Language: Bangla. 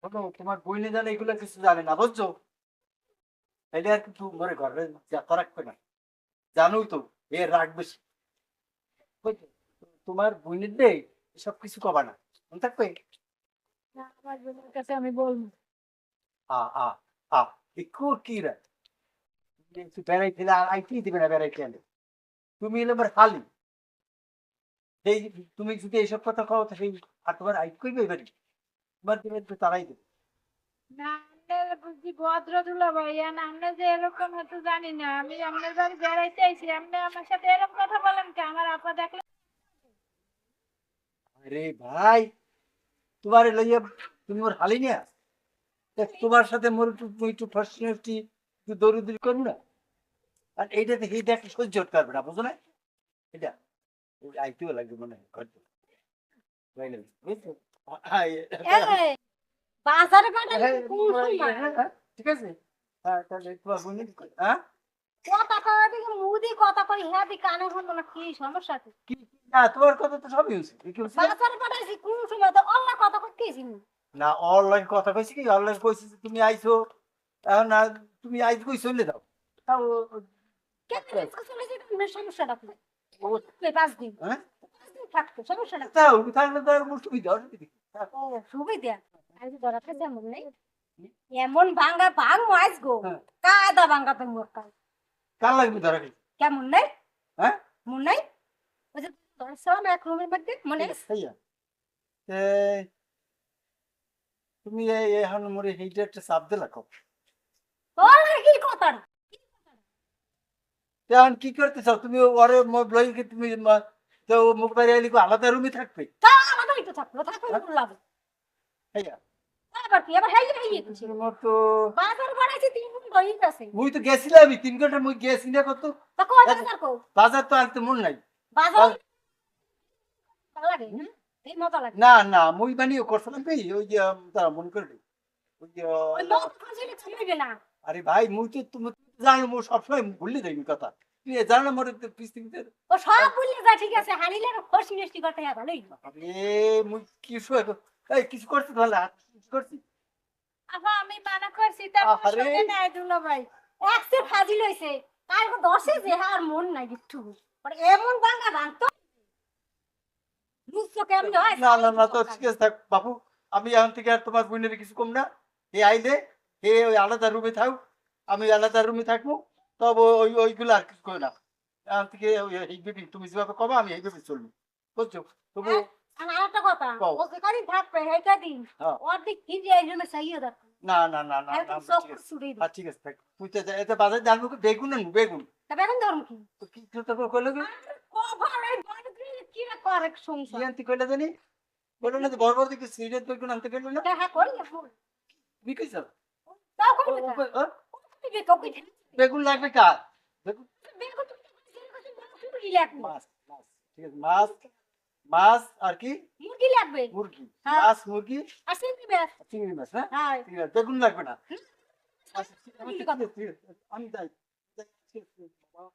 শোনো, তোমার বইনে জানে এগুলো কিছু জানে না, বুঝছো? তাইলে আর কিন্তু মনে ঘরে যাতা রাখবে না, জানোই তো এর রাগ বেশি, বুঝছো? তোমার বইনের দে এসব কিছু কবা না, মনে থাকবে। না, আমার বোনের কাছে আমি বলবো। আ আ আ একটু কি রে, একটু বেড়াইতে আইতেই দিবে না, বেড়াইতে আনে তুমি এলে আমার খালি এই, তুমি যদি এইসব কথা কও তো সেই আর তোমার আইট কইবে এবারে, তোমার দিবে তো তারাই দেবে। না, আমরা বুঝি ভদ্র দুলাভাই, আর আমরা যে এরকম হয়তো জানি না। আমি আপনার বাড়ি বেড়াইতে আইছি, আপনি আমার সাথে এরকম কথা বলেন কি? আমার আপা দেখলে আরে ভাই, তোমার লইয়া তুমি ওর হালি নিয়া তোমার সাথে মোর একটু ফার্স্ট একটু দৌড়ি করবো না, আর এইটা দেখে এইটা একটা সহ্য করতে পারবে না, বুঝো না? এটা আইতেও লাগবে মনে হয় ঘর থেকে, বুঝলে? বুঝছো? এই বাজারে পাঠালে হ্যাঁ, কোন সময় হ্যাঁ, ঠিক আছে। হ্যাঁ, তাহলে তোমার বোনের হ্যাঁ কথা কওয়া দিকে মুদি কথা কই, হ্যাঁ দি কানে শুনবো না, কি সমস্যা কি? কি না, তোমার কথা তো সবই হয়েছে, কি হচ্ছে বাজারে পাঠাইছি কোন সময়? তো অল্লাহ কথা কইতেছি না? অনলাইন কথা কইছি কি, অনলাইন কইছি যে তুমি আইছো, এখন না তুমি আইজ কই চলে দাও, তাও কেন থাকতে হবে। আজকে চলে যেতে আপনার সমস্যাটা কি? ও, 5 দিন হ্যাঁ, 5 দিন থাকতো, সমস্যাটা কি? তাও থাকলে তো আর সুবিধা অসুবিধা কি? ও সুবিধা, আজ ধরাতে যেমন নেই এমন ভাঙ্গা ভাঙ মাছ গো, হ্যাঁ, কাদা ভাঙ্গা তো মোর কাল কার লাগবে ধরা গেছে? কেমন নাই? হ্যাঁ, মন নাই? ওই যে ধরছিলাম এক রুমের মধ্যে, মনে আছে? ভাইয়া, তুমি এখন মোরে এইটা একটা চাপ দিলা কও, তোর আর কি কথা? এখন কি করতে চাও তুমি? ওরে লই কি তুমি তো মুখ বাইরে আইলি আলাদা রুমে থাকবে? তা আমাদেরই তো থাকলো, থাকলে হ্যাঁ, কি লাগে? ভাইয়া, আবার কি আবার হাইয়ে হাইয়ে কিছু তোমার মতো বাজার বাড়াইছে 3 দিন হয়ে গেছে। মুই তো গেছিলাম 3 ঘন্টা, মুই গেছি না কত তা কই এক- বাজার কো? বাজার তো আনতে মন নাই। বাজার ভালো লাগে, হুম? এই মজা লাগে। না না, মুই বানিয়ে করছিলাম কি ওই যে তারা মন করে ওই যে ওই মত খাইলে খাইবে না। আরে ভাই, মুই তো তুমি জানো মুই সবসময় ভুলে যাই এই কথা, তুমি জানো না মোর পৃথিবীতে। ও সব ভুলে যা, ঠিক আছে, হারিলে খসি মিষ্টি করতে হ্যাঁ ভালোই। আরে মুই কিছু এই কিছু করছি তাহলে, আর কিছু করছি? আবা আমি মানা করছি, তারপর আরে শুনে নাই দুলা ভাই। একসে ফাজিল হইছে। তার কো দশে যে আর মন নাই গিট্টু। পরে এমন ভাঙা ভাঙতো। বুঝছো কেমন হয়? না না না, তো ঠিক আছে থাক বাবু, আমি এখন থেকে আর তোমার বোনের কিছু কম না। এ আইলে ওই আলাদা রুমে থাক, আমি আলাদা রুমে থাকবো, তবে ওইগুলো আর কিছু করে না। এখন থেকে এই বেবি তুমি যেভাবে কবা আমি এই বেবি চলবো, বুঝছো? তবু হ্যাঁ, আর আরেকটা কথা, কও। ও যে কদিন থাকবে সেই কদিন হ্যাঁ, ওর দিক কি যে এই জন্য চাইয়ে দেখো। না না না না না, একদম ঠিক চোখ আছে। ছুড়ে দিই। হ্যাঁ, ঠিক আছে থাক, বুঝতে এতে বাজার জানবো কি? বেগুন না বেগুন তা বেতন ধরুন কি? তো কি তো কইলো কি? কভার এই বড় কি রে করে কি সংসার। আনতে কইলো জানি, বললো না যে বড় বড় দিকে সিরিয়াস বেগুন আনতে কইলো না? দেখা করি না। তুমি কইছো? তাও ও করি ও না। কই- ও, তুমি বেকো কি? বেগুন লাগবে কার? বেগুন, বেকো তুমি মুরগি লাগবে। মাছ মাছ, ঠিক আছে, মাছ মাছ আর কি? মুরগি লাগবে। মুরগি, হ্যাঁ। মাছ মুরগি আর চিংড়ি মাছ। চিংড়ি মাছ, হ্যাঁ হ্যাঁ। ঠিক আছে, বেগুন লাগবে না। আচ্ছা, ঠিক আছে, চিংড়ি ঠিক কত? আছে, ঠিক আছে, আমি যাই যাই, ঠিক আছে, বাবা।